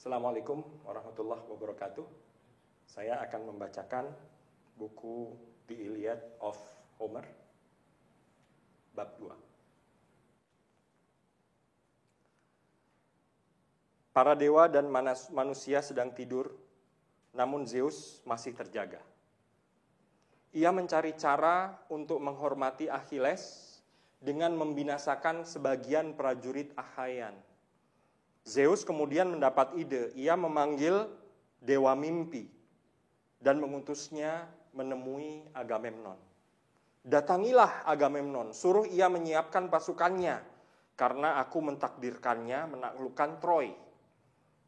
Assalamualaikum warahmatullahi wabarakatuh. Saya akan membacakan buku The Iliad of Homer, bab 2. Para dewa dan manusia sedang tidur, namun Zeus masih terjaga. Ia mencari cara untuk menghormati Achilles dengan membinasakan sebagian prajurit Achaean. Zeus kemudian mendapat ide, ia memanggil dewa mimpi dan mengutusnya menemui Agamemnon. Datangilah Agamemnon, suruh ia menyiapkan pasukannya, karena aku mentakdirkannya menaklukkan Troy.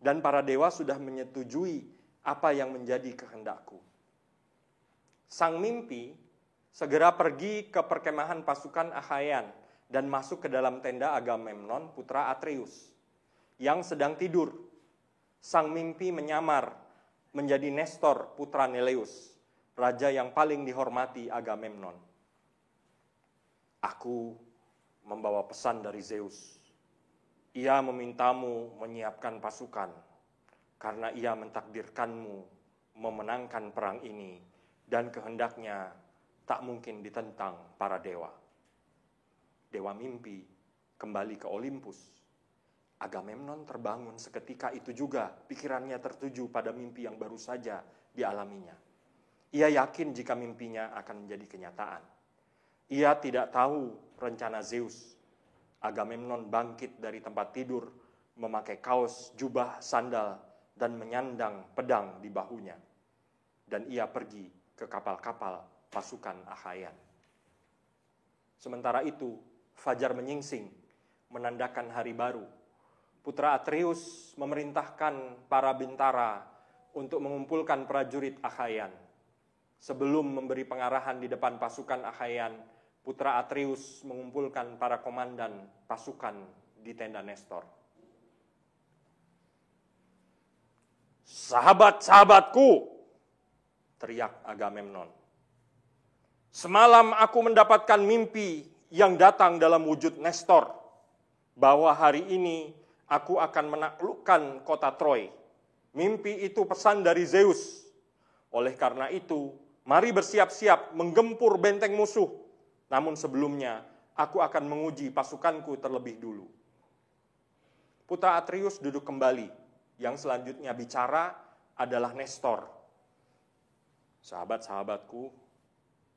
Dan para dewa sudah menyetujui apa yang menjadi kehendakku. Sang mimpi segera pergi ke perkemahan pasukan Achaean dan masuk ke dalam tenda Agamemnon, putra Atreus, yang sedang tidur. Sang mimpi menyamar menjadi Nestor, putra Neleus, raja yang paling dihormati Agamemnon. Aku membawa pesan dari Zeus. Ia memintamu menyiapkan pasukan, karena ia mentakdirkanmu memenangkan perang ini, dan kehendaknya tak mungkin ditentang para dewa. Dewa mimpi kembali ke Olympus. Agamemnon terbangun seketika itu juga, pikirannya tertuju pada mimpi yang baru saja dialaminya. Ia yakin jika mimpinya akan menjadi kenyataan. Ia tidak tahu rencana Zeus. Agamemnon bangkit dari tempat tidur, memakai kaos, jubah, sandal, dan menyandang pedang di bahunya. Dan ia pergi ke kapal-kapal pasukan Achaean. Sementara itu, fajar menyingsing, menandakan hari baru. Putra Atreus memerintahkan para bintara untuk mengumpulkan prajurit Achaean. Sebelum memberi pengarahan di depan pasukan Achaean, Putra Atreus mengumpulkan para komandan pasukan di tenda Nestor. "Sahabat-sahabatku," teriak Agamemnon. "Semalam aku mendapatkan mimpi yang datang dalam wujud Nestor, bahwa hari ini aku akan menaklukkan kota Troy. Mimpi itu pesan dari Zeus. Oleh karena itu, mari bersiap-siap menggempur benteng musuh. Namun sebelumnya, aku akan menguji pasukanku terlebih dulu." Putra Atreus duduk kembali. Yang selanjutnya bicara adalah Nestor. "Sahabat-sahabatku,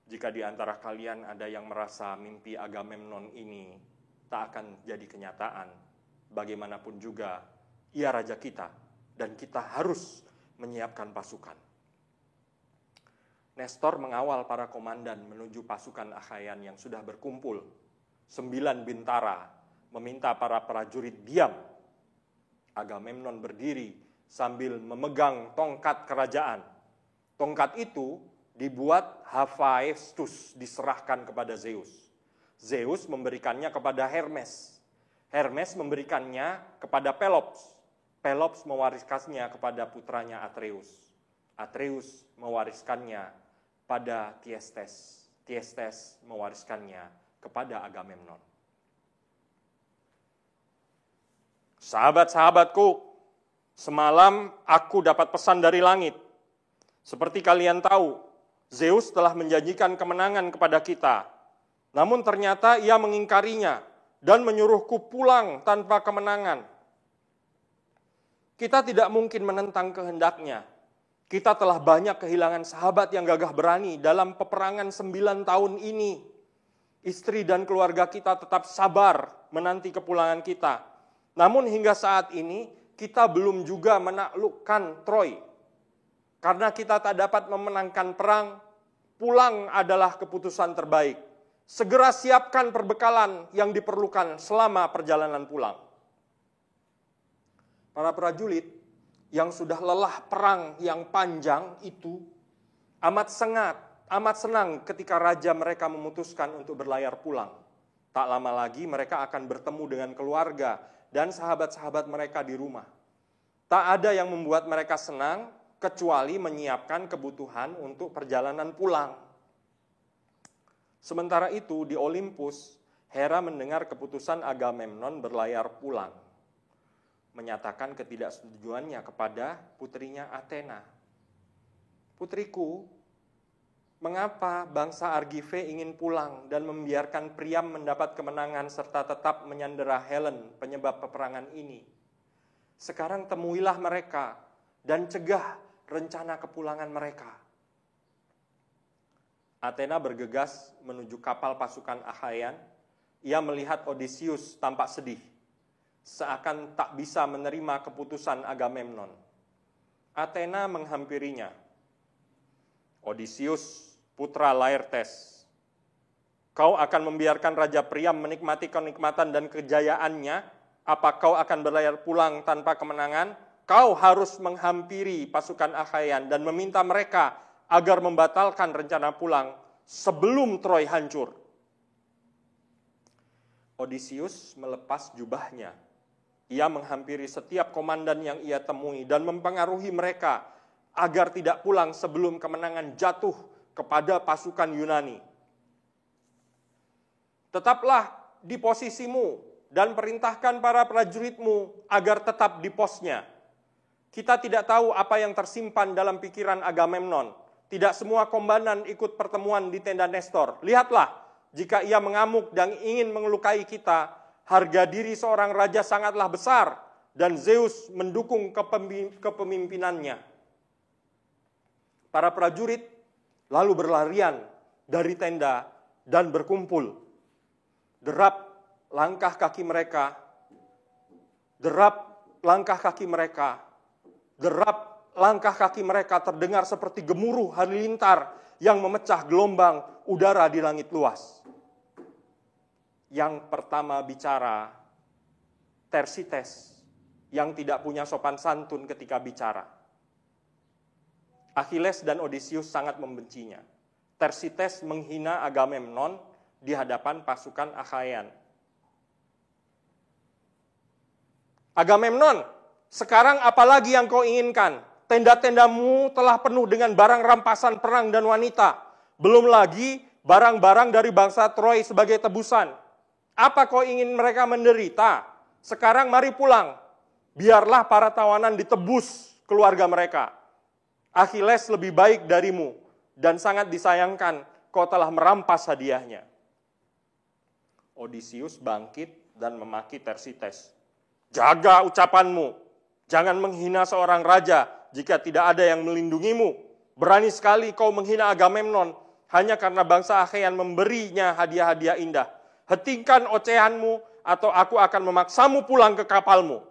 jika di antara kalian ada yang merasa mimpi Agamemnon ini tak akan jadi kenyataan, bagaimanapun juga ia raja kita dan kita harus menyiapkan pasukan." Nestor mengawal para komandan menuju pasukan Achaean yang sudah berkumpul. 9 bintara meminta para prajurit diam. Agamemnon berdiri sambil memegang tongkat kerajaan. Tongkat itu dibuat Hephaestus, diserahkan kepada Zeus. Zeus memberikannya kepada Hermes. Hermes memberikannya kepada Pelops. Pelops mewariskannya kepada putranya Atreus. Atreus mewariskannya pada Thyestes. Thyestes mewariskannya kepada Agamemnon. "Sahabat-sahabatku, semalam aku dapat pesan dari langit. Seperti kalian tahu, Zeus telah menjanjikan kemenangan kepada kita. Namun ternyata ia mengingkarinya dan menyuruhku pulang tanpa kemenangan. Kita tidak mungkin menentang kehendaknya. Kita telah banyak kehilangan sahabat yang gagah berani dalam peperangan 9 tahun ini. Istri dan keluarga kita tetap sabar menanti kepulangan kita. Namun hingga saat ini kita belum juga menaklukkan Troy. Karena kita tak dapat memenangkan perang, pulang adalah keputusan terbaik. Segera siapkan perbekalan yang diperlukan selama perjalanan pulang." Para prajurit yang sudah lelah perang yang panjang itu amat senang ketika raja mereka memutuskan untuk berlayar pulang. Tak lama lagi mereka akan bertemu dengan keluarga dan sahabat-sahabat mereka di rumah. Tak ada yang membuat mereka senang kecuali menyiapkan kebutuhan untuk perjalanan pulang. Sementara itu di Olympus, Hera mendengar keputusan Agamemnon berlayar pulang. menyatakan ketidaksetujuannya kepada putrinya Athena. Putriku, mengapa bangsa Argive ingin pulang dan membiarkan Priam mendapat kemenangan serta tetap menyandera Helen, penyebab peperangan ini? Sekarang temuilah mereka dan cegah rencana kepulangan mereka. Athena bergegas menuju kapal pasukan Achaean. Ia melihat Odysseus tampak sedih, seakan tak bisa menerima keputusan Agamemnon. Athena menghampirinya. Odysseus, putra Laertes, kau akan membiarkan Raja Priam menikmati kenikmatan dan kejayaannya? Apa kau akan berlayar pulang tanpa kemenangan? Kau harus menghampiri pasukan Achaean dan meminta mereka agar membatalkan rencana pulang sebelum Troy hancur. Odysseus melepas jubahnya. Ia menghampiri setiap komandan yang ia temui dan mempengaruhi mereka agar tidak pulang sebelum kemenangan jatuh kepada pasukan Yunani. Tetaplah di posisimu dan perintahkan para prajuritmu agar tetap di posnya. Kita tidak tahu apa yang tersimpan dalam pikiran Agamemnon. Tidak semua komandan ikut pertemuan di tenda Nestor. Lihatlah, jika ia mengamuk dan ingin melukai kita, harga diri seorang raja sangatlah besar dan Zeus mendukung kepemimpinannya. Para prajurit lalu berlarian dari tenda dan berkumpul. Derap langkah kaki mereka, derap langkah kaki mereka, derap langkah kaki mereka terdengar seperti gemuruh halilintar yang memecah gelombang udara di langit luas. Yang pertama bicara, Thersites, yang tidak punya sopan santun ketika bicara. Achilles dan Odysseus sangat membencinya. Thersites menghina Agamemnon di hadapan pasukan Achaean. Agamemnon, sekarang apalagi yang kau inginkan? Tenda-tendamu telah penuh dengan barang rampasan perang dan wanita. Belum lagi barang-barang dari bangsa Troy sebagai tebusan. Apa kau ingin mereka menderita? Sekarang mari pulang. Biarlah para tawanan ditebus keluarga mereka. Achilles lebih baik darimu dan sangat disayangkan kau telah merampas hadiahnya. Odysseus bangkit dan memaki Thersites. Jaga ucapanmu. Jangan menghina seorang raja jika tidak ada yang melindungimu. Berani sekali kau menghina Agamemnon hanya karena bangsa Achaean memberinya hadiah-hadiah indah. Hentikan ocehanmu atau aku akan memaksamu pulang ke kapalmu.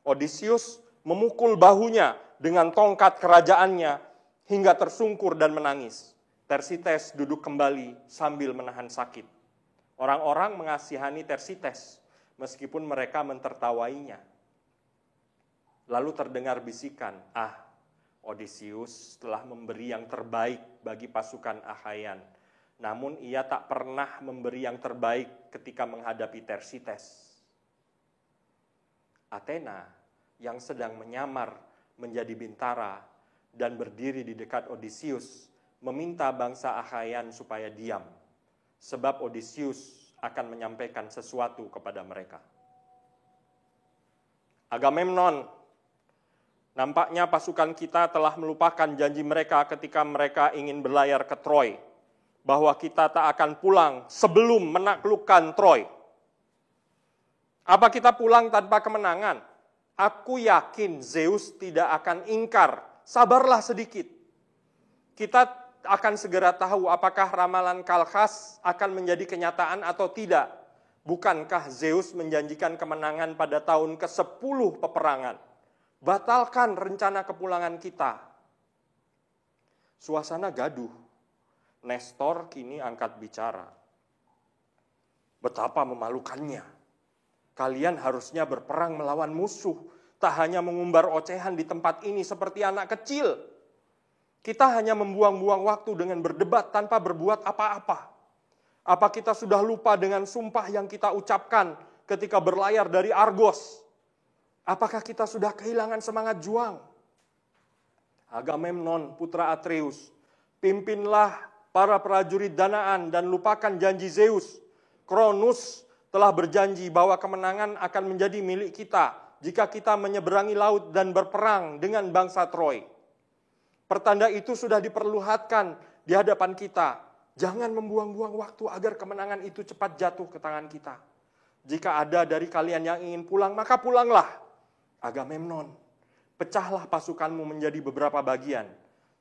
Odysseus memukul bahunya dengan tongkat kerajaannya hingga tersungkur dan menangis. Thersites duduk kembali sambil menahan sakit. Orang-orang mengasihani Thersites meskipun mereka mentertawainya. Lalu terdengar bisikan, Odysseus telah memberi yang terbaik bagi pasukan Achaean. Namun ia tak pernah memberi yang terbaik ketika menghadapi Thersites. Athena yang sedang menyamar menjadi bintara dan berdiri di dekat Odysseus meminta bangsa Achaean supaya diam, sebab Odysseus akan menyampaikan sesuatu kepada mereka. Agamemnon, nampaknya pasukan kita telah melupakan janji mereka ketika mereka ingin berlayar ke Troy, bahwa kita tak akan pulang sebelum menaklukkan Troy. Apa kita pulang tanpa kemenangan? Aku yakin Zeus tidak akan ingkar. Sabarlah sedikit. Kita akan segera tahu apakah ramalan Kalchas akan menjadi kenyataan atau tidak. Bukankah Zeus menjanjikan kemenangan pada tahun ke-10 peperangan? Batalkan rencana kepulangan kita. Suasana gaduh. Nestor kini angkat bicara. Betapa memalukannya. Kalian harusnya berperang melawan musuh, tak hanya mengumbar ocehan di tempat ini seperti anak kecil. Kita hanya membuang-buang waktu dengan berdebat tanpa berbuat apa-apa. Apa kita sudah lupa dengan sumpah yang kita ucapkan ketika berlayar dari Argos? Apakah kita sudah kehilangan semangat juang? Agamemnon, putra Atreus, pimpinlah para prajurit Danaan dan lupakan janji Zeus. Cronus telah berjanji bahwa kemenangan akan menjadi milik kita jika kita menyeberangi laut dan berperang dengan bangsa Troy. Pertanda itu sudah diperlihatkan di hadapan kita. Jangan membuang-buang waktu agar kemenangan itu cepat jatuh ke tangan kita. Jika ada dari kalian yang ingin pulang, maka pulanglah. Agamemnon, pecahlah pasukanmu menjadi beberapa bagian.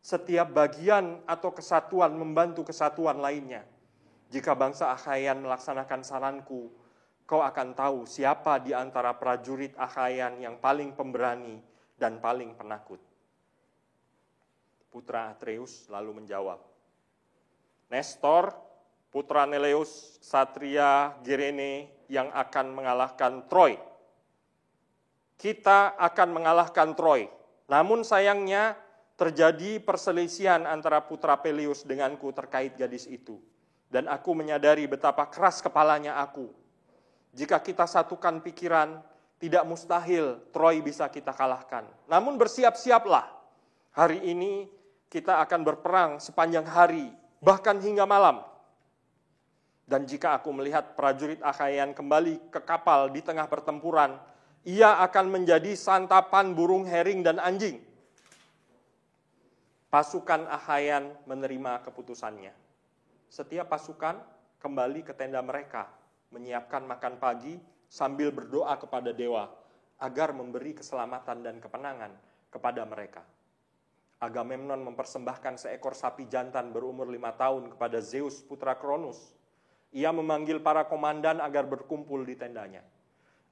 Setiap bagian atau kesatuan membantu kesatuan lainnya. Jika bangsa Akhayan melaksanakan saranku, kau akan tahu siapa di antara prajurit Akhayan yang paling pemberani dan paling penakut. Putra Atreus lalu menjawab, Nestor, putra Neleus, Satria Gerene yang akan mengalahkan Troy. Kita akan mengalahkan Troy. Namun sayangnya terjadi perselisihan antara putra Peleus denganku terkait gadis itu. Dan aku menyadari betapa keras kepalanya aku. Jika kita satukan pikiran, tidak mustahil Troy bisa kita kalahkan. Namun bersiap-siaplah. Hari ini kita akan berperang sepanjang hari, bahkan hingga malam. Dan jika aku melihat prajurit Akhayan kembali ke kapal di tengah pertempuran, ia akan menjadi santapan burung hering dan anjing. Pasukan Akhayan menerima keputusannya. Setiap pasukan kembali ke tenda mereka, menyiapkan makan pagi sambil berdoa kepada dewa agar memberi keselamatan dan kemenangan kepada mereka. Agamemnon mempersembahkan seekor sapi jantan berumur 5 tahun kepada Zeus putra Kronos. Ia memanggil para komandan agar berkumpul di tendanya.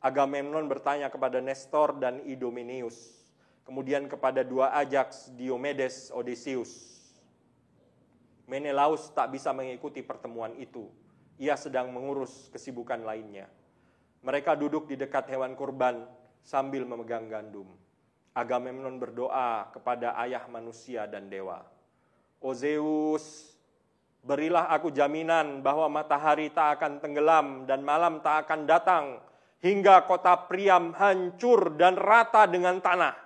Agamemnon bertanya kepada Nestor dan Idomeneus, kemudian kepada dua Ajax, Diomedes, Odysseus. Menelaus tak bisa mengikuti pertemuan itu. Ia sedang mengurus kesibukan lainnya. Mereka duduk di dekat hewan kurban sambil memegang gandum. Agamemnon berdoa kepada ayah manusia dan dewa. O Zeus, berilah aku jaminan bahwa matahari tak akan tenggelam dan malam tak akan datang, hingga kota Priam hancur dan rata dengan tanah.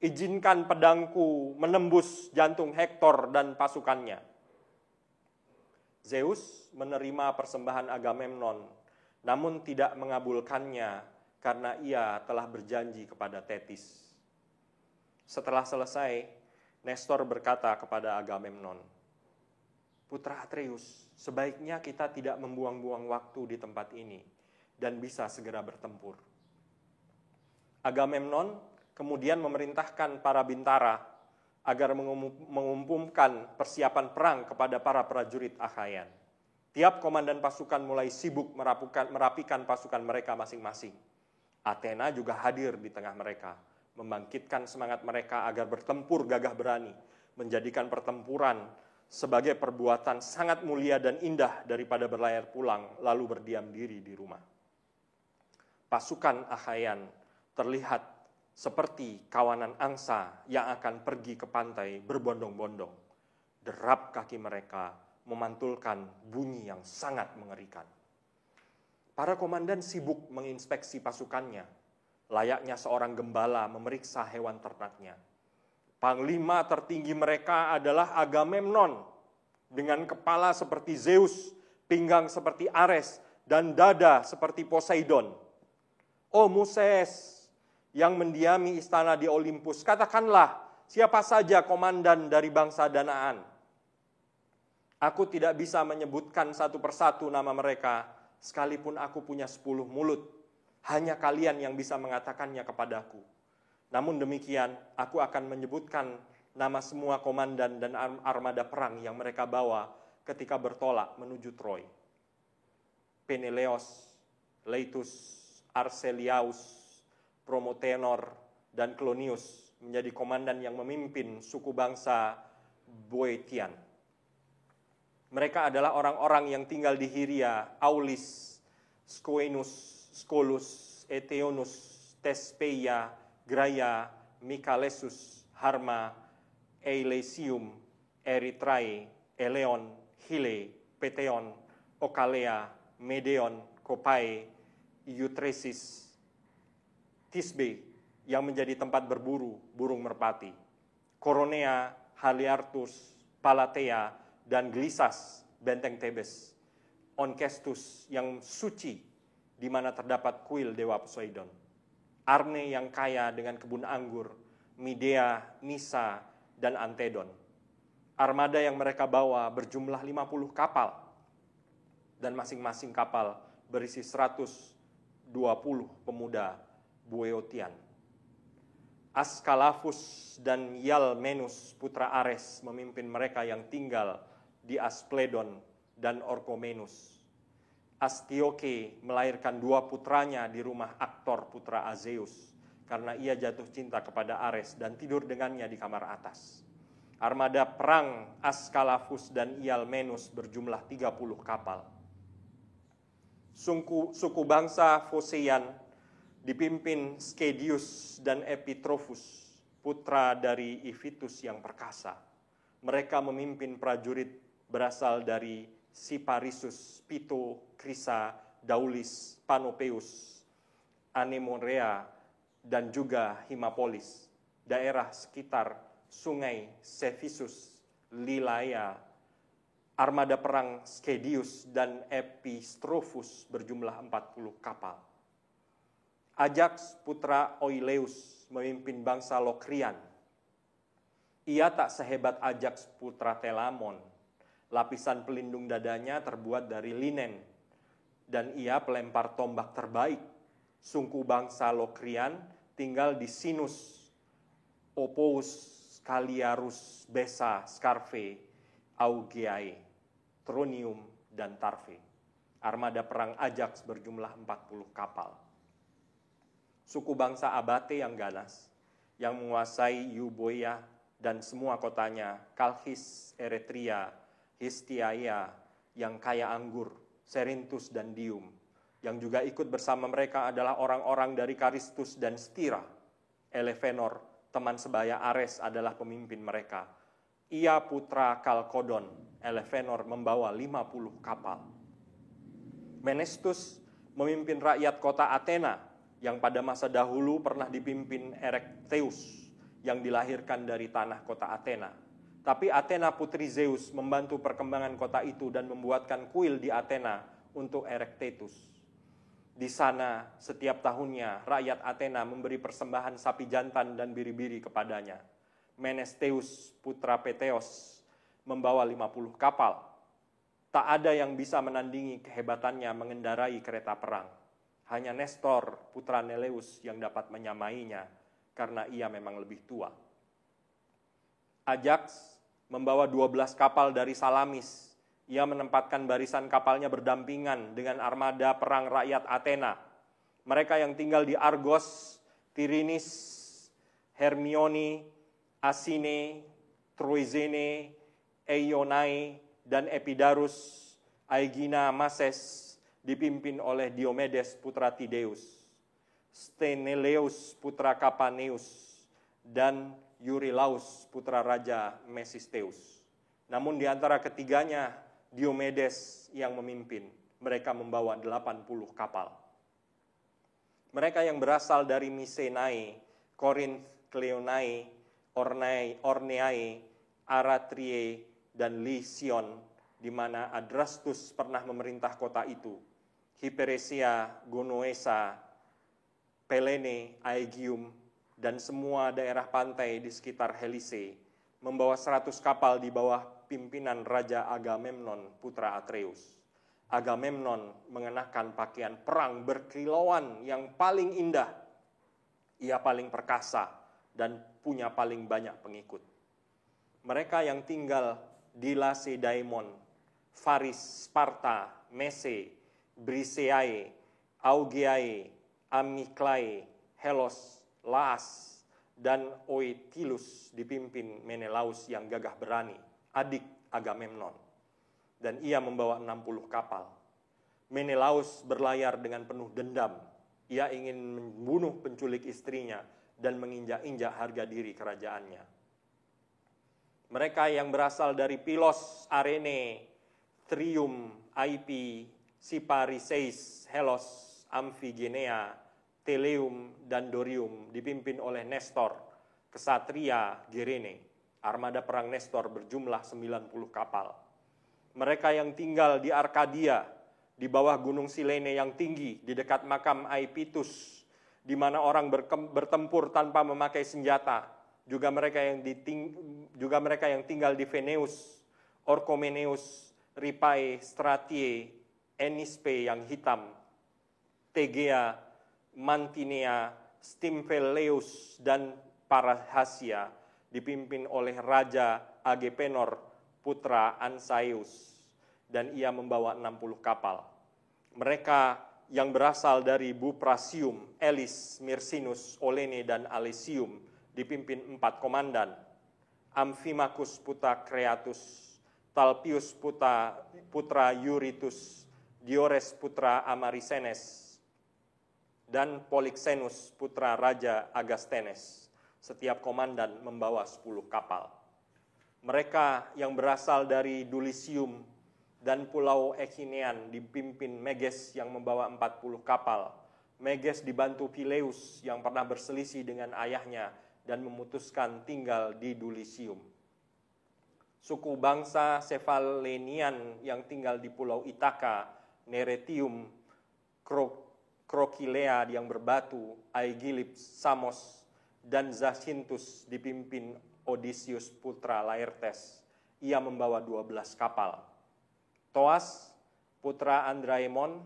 Izinkan pedangku menembus jantung Hektor dan pasukannya. Zeus menerima persembahan Agamemnon, namun tidak mengabulkannya karena ia telah berjanji kepada Tetis. Setelah selesai, Nestor berkata kepada Agamemnon, Putra Atreus, sebaiknya kita tidak membuang-buang waktu di tempat ini dan bisa segera bertempur. Agamemnon kemudian memerintahkan para bintara agar mengumumkan persiapan perang kepada para prajurit Akhayan. Tiap komandan pasukan mulai sibuk merapikan pasukan mereka masing-masing. Athena juga hadir di tengah mereka, membangkitkan semangat mereka agar bertempur gagah berani, menjadikan pertempuran sebagai perbuatan sangat mulia dan indah daripada berlayar pulang lalu berdiam diri di rumah. Pasukan Akhayan terlihat seperti kawanan angsa yang akan pergi ke pantai berbondong-bondong. Derap kaki mereka memantulkan bunyi yang sangat mengerikan. Para komandan sibuk menginspeksi pasukannya, layaknya seorang gembala memeriksa hewan ternaknya. Panglima tertinggi mereka adalah Agamemnon, dengan kepala seperti Zeus, pinggang seperti Ares, dan dada seperti Poseidon. O Muses, yang mendiami istana di Olympus, katakanlah siapa saja komandan dari bangsa Danaan. Aku tidak bisa menyebutkan satu persatu nama mereka, sekalipun aku punya 10 mulut. Hanya kalian yang bisa mengatakannya kepadaku. Namun demikian, aku akan menyebutkan nama semua komandan dan armada perang yang mereka bawa ketika bertolak menuju Troy. Peneleos, Leitus, Arceliaus, Promotenor, dan Clonius menjadi komandan yang memimpin suku bangsa Boeotian. Mereka adalah orang-orang yang tinggal di Hiria, Aulis, Scoenus, Scolus, Eteonus, Tespeia, Graia, Mikalesus, Harma, Eilesium, Eritrae, Eleon, Hile, Peteon, Okalea, Medeon, Kopae, Iutresis, Tisbe, yang menjadi tempat berburu burung merpati, Koronea, Haliartus, Palatea, dan Glisas, benteng Tebes, Onkestus yang suci, di mana terdapat kuil dewa Poseidon, Arne yang kaya dengan kebun anggur, Midea, Nisa, dan Antedon. Armada yang mereka bawa berjumlah 50 kapal, dan masing-masing kapal berisi 120 pemuda Boeotian. Askalafus dan Yalmenus putra Ares memimpin mereka yang tinggal di Aspledon dan Orchomenus. Astioke melahirkan 2 putranya di rumah Aktor putra Azeus, karena ia jatuh cinta kepada Ares dan tidur dengannya di kamar atas. Armada perang Askalafus dan Ialmenus berjumlah 30 kapal. Suku bangsa Phoceian dipimpin Skedius dan Epitrophus, putra dari Iphitus yang perkasa. Mereka memimpin prajurit berasal dari Siparisus, Pito, Krisa, Daulis, Panopeus, Anemorea, dan juga Himapolis, daerah sekitar sungai Cephisus, Lilaya. Armada perang Skedius dan Epistrophus berjumlah 40 kapal. Ajax putra Oileus memimpin bangsa Lokrian. Ia tak sehebat Ajax putra Telamon. Lapisan pelindung dadanya terbuat dari linen, dan ia pelempar tombak terbaik. Suku bangsa Lokrian tinggal di Sinus, Opous, Kaliarus, Besa, Scarfe, Augeae, Tronium, dan Tarfe. Armada perang Ajax berjumlah 40 kapal. Suku bangsa Abate yang ganas, yang menguasai Euboea dan semua kotanya, Kalhis, Eretria, Histiaia, yang kaya anggur, Serintus dan Dium. Yang juga ikut bersama mereka adalah orang-orang dari Karistus dan Stira. Elefenor, teman sebaya Ares, adalah pemimpin mereka. Ia putra Kalkodon. Elefenor membawa 50 kapal. Menestus memimpin rakyat kota Athena, yang pada masa dahulu pernah dipimpin Erectheus, yang dilahirkan dari tanah kota Athena. Tapi Athena putri Zeus membantu perkembangan kota itu dan membuatkan kuil di Athena untuk Erectheus. Di sana setiap tahunnya rakyat Athena memberi persembahan sapi jantan dan biri-biri kepadanya. Menesteus putra Peteos membawa 50 kapal. Tak ada yang bisa menandingi kehebatannya mengendarai kereta perang. Hanya Nestor, putra Neleus, yang dapat menyamainya karena ia memang lebih tua. Ajax membawa 12 kapal dari Salamis. Ia menempatkan barisan kapalnya berdampingan dengan armada perang rakyat Athena. Mereka yang tinggal di Argos, Tirinis, Hermione, Asine, Troezene, Eionae, dan Epidarus, Aegina, Mases, dipimpin oleh Diomedes putra Tideus, Steneleus putra Kapaneus, dan Eurylaus putra Raja Mesisteus. Namun di antara ketiganya, Diomedes yang memimpin. Mereka membawa 80 kapal. Mereka yang berasal dari Misenae, Korinth, Kleonae, Orneae, Aratrie, dan Lysion, di mana Adrastus pernah memerintah kota itu. Hiperesia, Gonoesa, Pelene, Aegium, dan semua daerah pantai di sekitar Helise, membawa 100 kapal di bawah pimpinan Raja Agamemnon, putra Atreus. Agamemnon mengenakan pakaian perang berkilauan yang paling indah. Ia paling perkasa dan punya paling banyak pengikut. Mereka yang tinggal di Lacedaemon, Faris, Sparta, Mese, Briseae, Augeae, Amiklae, Helos, Laas, dan Oetilus dipimpin Menelaus yang gagah berani, adik Agamemnon. Dan ia membawa 60 kapal. Menelaus berlayar dengan penuh dendam. Ia ingin membunuh penculik istrinya dan menginjak-injak harga diri kerajaannya. Mereka yang berasal dari Pilos, Arene, Trium, Aipi, Sipariseis, Helos, Amphigenea, Teleum, dan Dorium dipimpin oleh Nestor, kesatria Gerene. Armada perang Nestor berjumlah 90 kapal. Mereka yang tinggal di Arkadia, di bawah gunung Silene yang tinggi, di dekat makam Aipitus, di mana orang bertempur tanpa memakai senjata. Juga mereka yang tinggal di Veneus, Orchomeneus, Ripae, Stratie, Enispe yang hitam, Tegea, Mantinea, Stymphaleus, dan Parrhasia, dipimpin oleh Raja Agepenor, putra Ansaeus, dan ia membawa 60 kapal. Mereka yang berasal dari Buprasium, Elis, Myrsinus, Olene, dan Alesium, dipimpin 4 komandan, Amphimachus putra Creatus, Talpius putra Eurytus, Diores putra Amarisenes, dan Polixenus putra Raja Agasthenes. Setiap komandan membawa 10 kapal. Mereka yang berasal dari Dulichium dan Pulau Echinean dipimpin Meges yang membawa 40 kapal. Meges dibantu Pileus yang pernah berselisih dengan ayahnya dan memutuskan tinggal di Dulichium. Suku bangsa Cephallenian yang tinggal di Pulau Ithaka, Neretium, Krokilea yang berbatu, Aegilips, Samos, dan Zacynthus dipimpin Odysseus putra Laertes. Ia membawa 12 kapal. Thoas, putra Andraemon,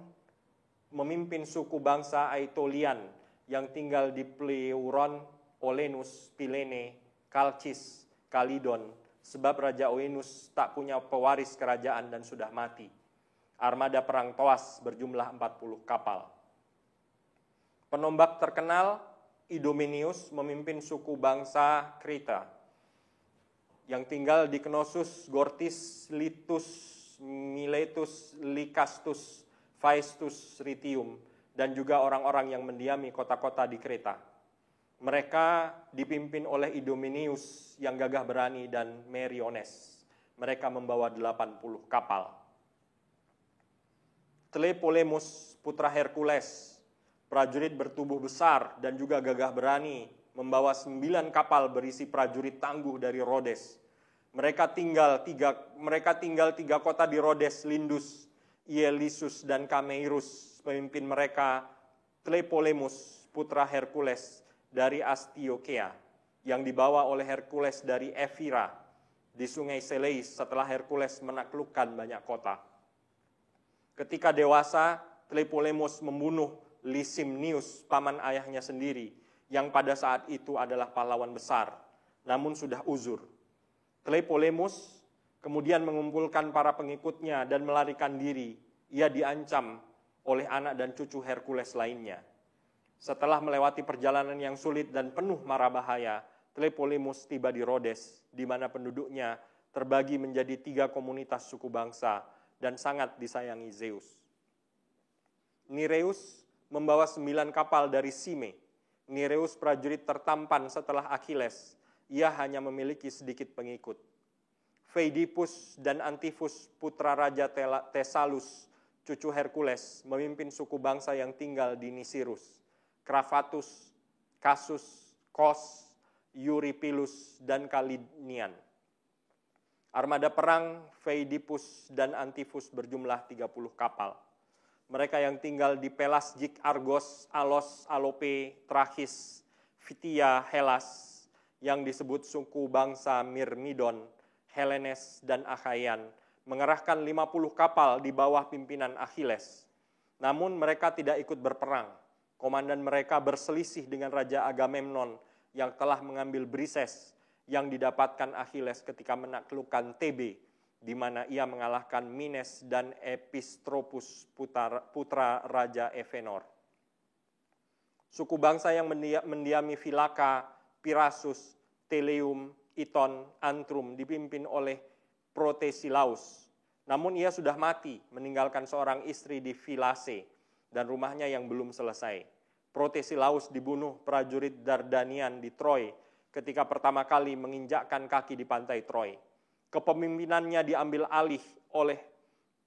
memimpin suku bangsa Aetolian yang tinggal di Pleuron, Olenus, Pilene, Kalchis, Kalidon, sebab Raja Oenus tak punya pewaris kerajaan dan sudah mati. Armada perang Thoas berjumlah 40 kapal. Penombak terkenal Idomeneus memimpin suku bangsa Kreta yang tinggal di Knossus, Gortys, Litus, Miletus, Lycastus, Faestus, Ritium, dan juga orang-orang yang mendiami kota-kota di Kreta. Mereka dipimpin oleh Idomeneus yang gagah berani dan Meriones. Mereka membawa 80 kapal. Tlepolemus, putra Hercules, prajurit bertubuh besar dan juga gagah berani, membawa 9 kapal berisi prajurit tangguh dari Rhodes. Mereka tinggal tiga kota di Rhodes, Lindus, Ielisus, dan Kameirus. Pemimpin mereka Tlepolemus, putra Hercules dari Astiochea, yang dibawa oleh Hercules dari Ephyra di sungai Seleis setelah Hercules menaklukkan banyak kota. Ketika dewasa, Tlepolemus membunuh Lysimnius, paman ayahnya sendiri, yang pada saat itu adalah pahlawan besar, namun sudah uzur. Tlepolemus kemudian mengumpulkan para pengikutnya dan melarikan diri. Ia diancam oleh anak dan cucu Hercules lainnya. Setelah melewati perjalanan yang sulit dan penuh mara bahaya, Tlepolemus tiba di Rhodes, di mana penduduknya terbagi menjadi 3 komunitas suku bangsa dan sangat disayangi Zeus. Nireus membawa 9 kapal dari Sime. Nireus prajurit tertampan setelah Achilles. Ia hanya memiliki sedikit pengikut. Pheidipus dan Antifus, putra Raja Thesalus, cucu Hercules, memimpin suku bangsa yang tinggal di Nisirus. Cravatus, Casus, Kos, Euripilus, dan Kalidnian. Armada perang Pheidipus dan Antifus berjumlah 30 kapal. Mereka yang tinggal di Pelasgik, Argos, Alos, Alope, Trachis, Phthia, Hellas, yang disebut suku bangsa Myrmidon, Hellenes, dan Achaean, mengerahkan 50 kapal di bawah pimpinan Achilles. Namun mereka tidak ikut berperang. Komandan mereka berselisih dengan Raja Agamemnon yang telah mengambil Brises yang didapatkan Achilles ketika menaklukkan Thebe, di mana ia mengalahkan Mines dan Epistropus, putra Raja Evenor. Suku bangsa yang mendiami Philaka, Pirasus, Teleum, Iton, Antrum dipimpin oleh Protesilaus. Namun ia sudah mati, meninggalkan seorang istri di Philase dan rumahnya yang belum selesai. Protesilaus dibunuh prajurit Dardanian di Troy ketika pertama kali menginjakkan kaki di pantai Troy. Kepemimpinannya diambil alih oleh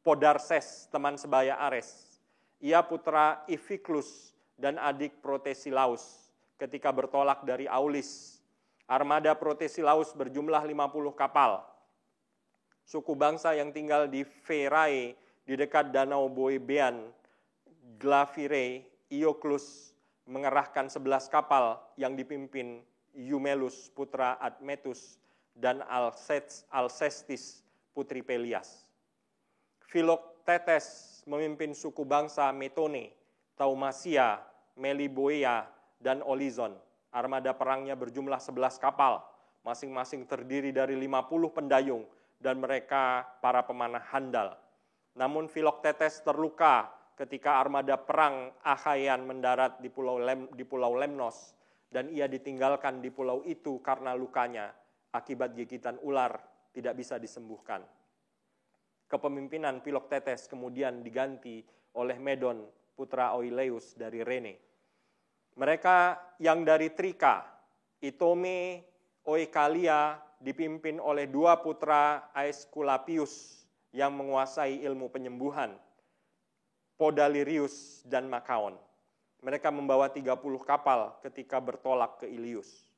Podarces, teman sebaya Ares. Ia putra Iphiclus dan adik Protesilaus ketika bertolak dari Aulis. Armada Protesilaus berjumlah 50 kapal. Suku bangsa yang tinggal di Pherae di dekat Danau Boebean, Glaphyrae, Ioclus, mengerahkan 11 kapal yang dipimpin Eumelus putra Admetus dan Alcestis putri Pelias. Philoctetes memimpin suku bangsa Metone, Thaumasia, Meliboea, dan Olizon. Armada perangnya berjumlah 11 kapal, masing-masing terdiri dari 50 pendayung dan mereka para pemanah handal. Namun Philoctetes terluka ketika armada perang Achaean mendarat di Pulau Lemnos dan ia ditinggalkan di pulau itu karena lukanya akibat gigitan ular tidak bisa disembuhkan. Kepemimpinan Philoctetes kemudian diganti oleh Medon putra Oileus dari Rene. Mereka yang dari Trika, Itome, Oikalia dipimpin oleh 2 putra Aesculapius yang menguasai ilmu penyembuhan, Podalirius dan Makaon. Mereka membawa 30 kapal ketika bertolak ke Ilius.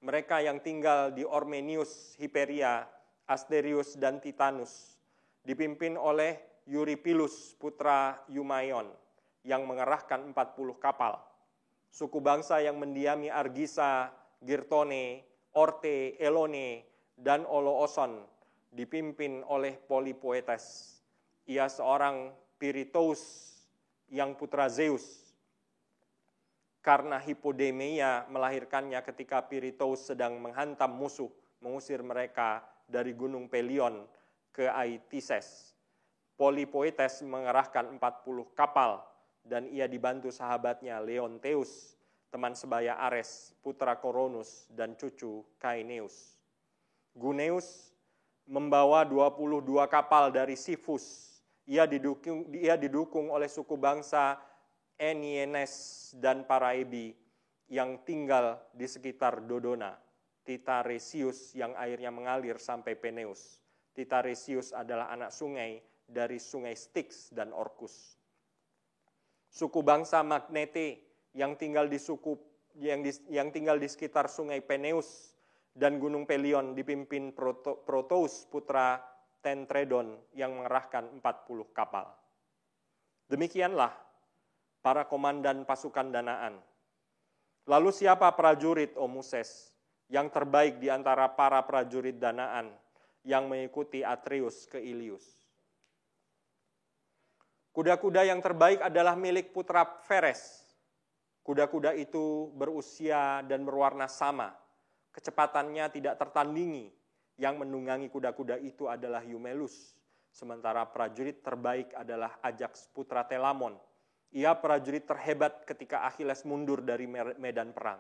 Mereka yang tinggal di Ormenius, Hiperia, Asterius, dan Titanus dipimpin oleh Euripilus putra Eumaion yang mengerahkan 40 kapal. Suku bangsa yang mendiami Argisa, Girtone, Orte, Elone, dan Olooson dipimpin oleh Polypoetes. Ia seorang Pirithous yang putra Zeus. Karena Hippodemeia melahirkannya ketika Pirithous sedang menghantam musuh, mengusir mereka dari gunung Pelion ke Aitises. Polypoetes mengerahkan 40 kapal dan ia dibantu sahabatnya Leonteus, teman sebaya Ares, putra Koronus, dan cucu Caeneus. Guneus membawa 22 kapal dari Sifus. Ia didukung oleh suku bangsa Enienes dan Paraebi yang tinggal di sekitar Dodona. Titaresius yang airnya mengalir sampai Peneus. Titaresius adalah anak sungai dari sungai Styx dan Orcus. Suku bangsa Magnete yang tinggal di sekitar sungai Peneus dan gunung Pelion dipimpin Proteus putra Tentredon yang mengerahkan 40 kapal. Demikianlah para komandan pasukan danaan. Lalu siapa prajurit, O Muses, yang terbaik di antara para prajurit danaan yang mengikuti Atreus ke Ilius? Kuda-kuda yang terbaik adalah milik putra Pheres. Kuda-kuda itu berusia dan berwarna sama. Kecepatannya tidak tertandingi. Yang menunggangi kuda-kuda itu adalah Eumelus. Sementara prajurit terbaik adalah Ajax putra Telamon. Ia prajurit terhebat ketika Achilles mundur dari medan perang.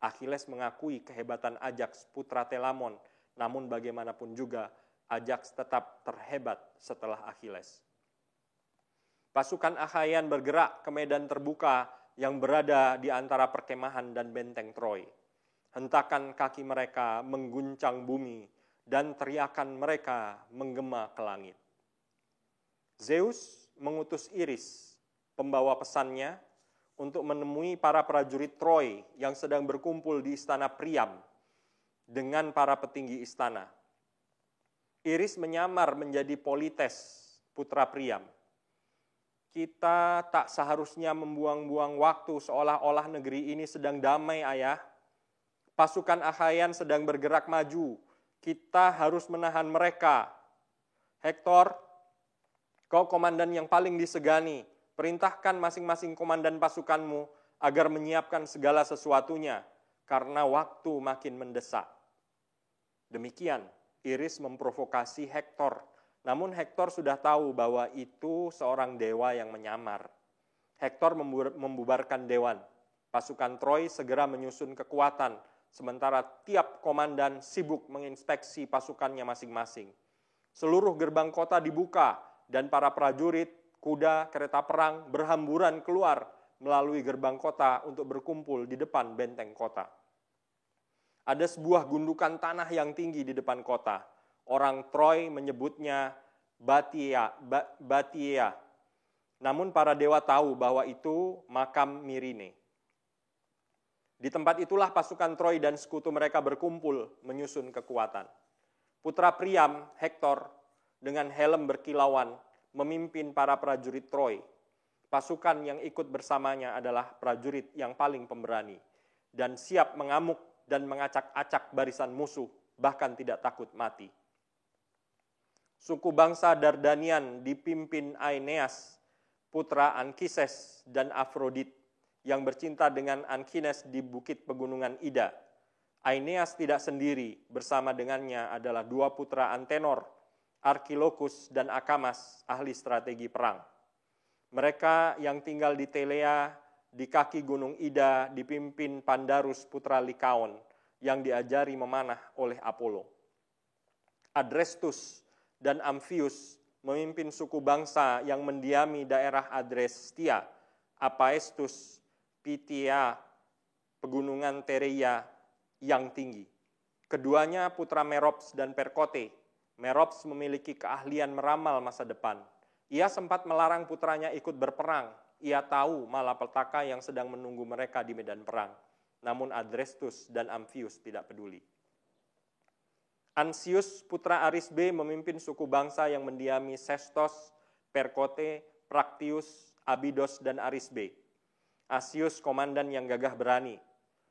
Achilles mengakui kehebatan Ajax putra Telamon. Namun bagaimanapun juga Ajax tetap terhebat setelah Achilles. Pasukan Achaean bergerak ke medan terbuka yang berada di antara perkemahan dan benteng Troy. Hentakan kaki mereka mengguncang bumi dan teriakan mereka menggema ke langit. Zeus mengutus Iris, pembawa pesannya, untuk menemui para prajurit Troy yang sedang berkumpul di istana Priam dengan para petinggi istana. Iris menyamar menjadi Polites, putra Priam. Kita tak seharusnya membuang-buang waktu seolah-olah negeri ini sedang damai, ayah. Pasukan Achaean sedang bergerak maju. Kita harus menahan mereka. Hektor, kau komandan yang paling disegani. Perintahkan masing-masing komandan pasukanmu agar menyiapkan segala sesuatunya, karena waktu makin mendesak. Demikian, Iris memprovokasi Hektor. Namun Hektor sudah tahu bahwa itu seorang dewa yang menyamar. Hektor membubarkan dewan. Pasukan Troy segera menyusun kekuatan, sementara tiap komandan sibuk menginspeksi pasukannya masing-masing. Seluruh gerbang kota dibuka dan para prajurit, kuda, kereta perang berhamburan keluar melalui gerbang kota untuk berkumpul di depan benteng kota. Ada sebuah gundukan tanah yang tinggi di depan kota. Orang Troy menyebutnya Batia. Namun para dewa tahu bahwa itu makam Mirine. Di tempat itulah pasukan Troy dan sekutu mereka berkumpul menyusun kekuatan. Putra Priam, Hektor, dengan helm berkilauan, memimpin para prajurit Troy. Pasukan yang ikut bersamanya adalah prajurit yang paling pemberani dan siap mengamuk dan mengacak-acak barisan musuh, bahkan tidak takut mati. Suku bangsa Dardanian dipimpin Aeneas, putra Ankises dan Afrodit, yang bercinta dengan Ankines di bukit pegunungan Ida. Aeneas tidak sendiri, bersama dengannya adalah dua putra Antenor, Archilochus dan Akamas, ahli strategi perang. Mereka yang tinggal di Telea, di kaki gunung Ida, dipimpin Pandarus putra Likaon, yang diajari memanah oleh Apollo. Adrestus dan Amphius memimpin suku bangsa yang mendiami daerah Adrestia, Apaestus, Pitia, pegunungan Tereia yang tinggi. Keduanya putra Merops dan Perkote. Merops memiliki keahlian meramal masa depan. Ia sempat melarang putranya ikut berperang. Ia tahu malapetaka yang sedang menunggu mereka di medan perang. Namun Adrestus dan Amphius tidak peduli. Ansius, putra Arisbe, memimpin suku bangsa yang mendiami Sestos, Perkote, Praktius, Abidos, dan Arisbe. Asius, komandan yang gagah berani.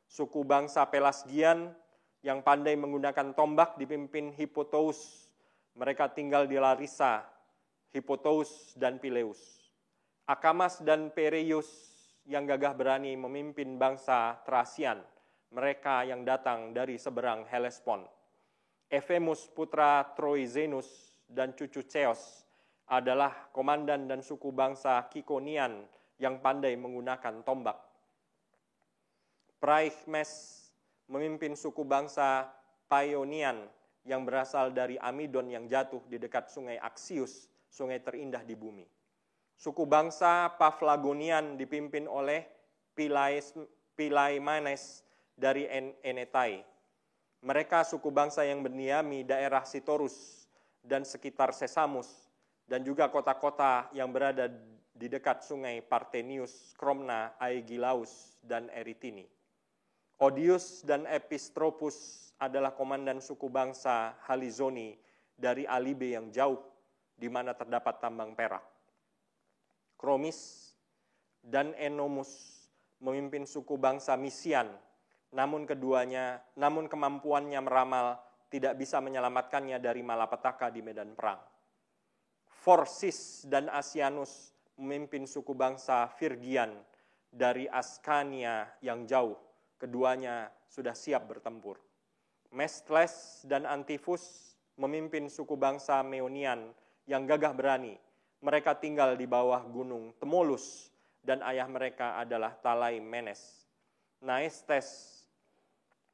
Suku bangsa Pelasgian yang pandai menggunakan tombak dipimpin Hippotous. Mereka tinggal di Larissa, Hippotous dan Pileus. Akamas dan Pereius yang gagah berani memimpin bangsa Thracian, mereka yang datang dari seberang Hellespont. Ephemus putra Troizenus dan cucu Ceos adalah komandan dan suku bangsa Kikonian yang pandai menggunakan tombak. Praixmes memimpin suku bangsa Paeonian yang berasal dari Amidon yang jatuh di dekat sungai Axius, sungai terindah di bumi. Suku bangsa Paphlagonian dipimpin oleh Pilaimanes dari Enetai. Mereka suku bangsa yang mendiami daerah Sitorus dan sekitar Sesamus, dan juga kota-kota yang berada di dekat sungai Partenius, Kromna, Aegilaus, dan Eritini. Odius dan Epistropus adalah komandan suku bangsa Halizoni dari Alibe yang jauh, di mana terdapat tambang perak. Kromis dan Enomus memimpin suku bangsa Misian, namun kemampuannya meramal tidak bisa menyelamatkannya dari malapetaka di medan perang. Forsis dan Asianus memimpin suku bangsa Virgian dari Askania yang jauh, keduanya sudah siap bertempur. Mestles dan Antifus memimpin suku bangsa Meonian yang gagah berani. Mereka tinggal di bawah gunung Temolus dan ayah mereka adalah Talaimenes. Naestes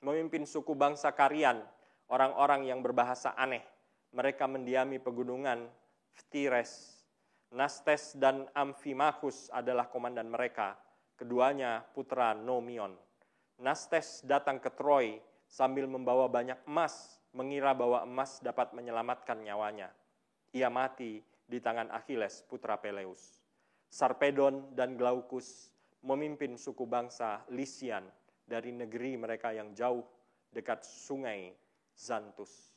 memimpin suku bangsa Karian, orang-orang yang berbahasa aneh. Mereka mendiami pegunungan Phtires. Nastes dan Amphimachus adalah komandan mereka. Keduanya putra Nomion. Nastes datang ke Troy sambil membawa banyak emas, mengira bahwa emas dapat menyelamatkan nyawanya. Ia mati di tangan Achilles, putra Peleus. Sarpedon dan Glaucus memimpin suku bangsa Lycian dari negeri mereka yang jauh dekat sungai Xanthus.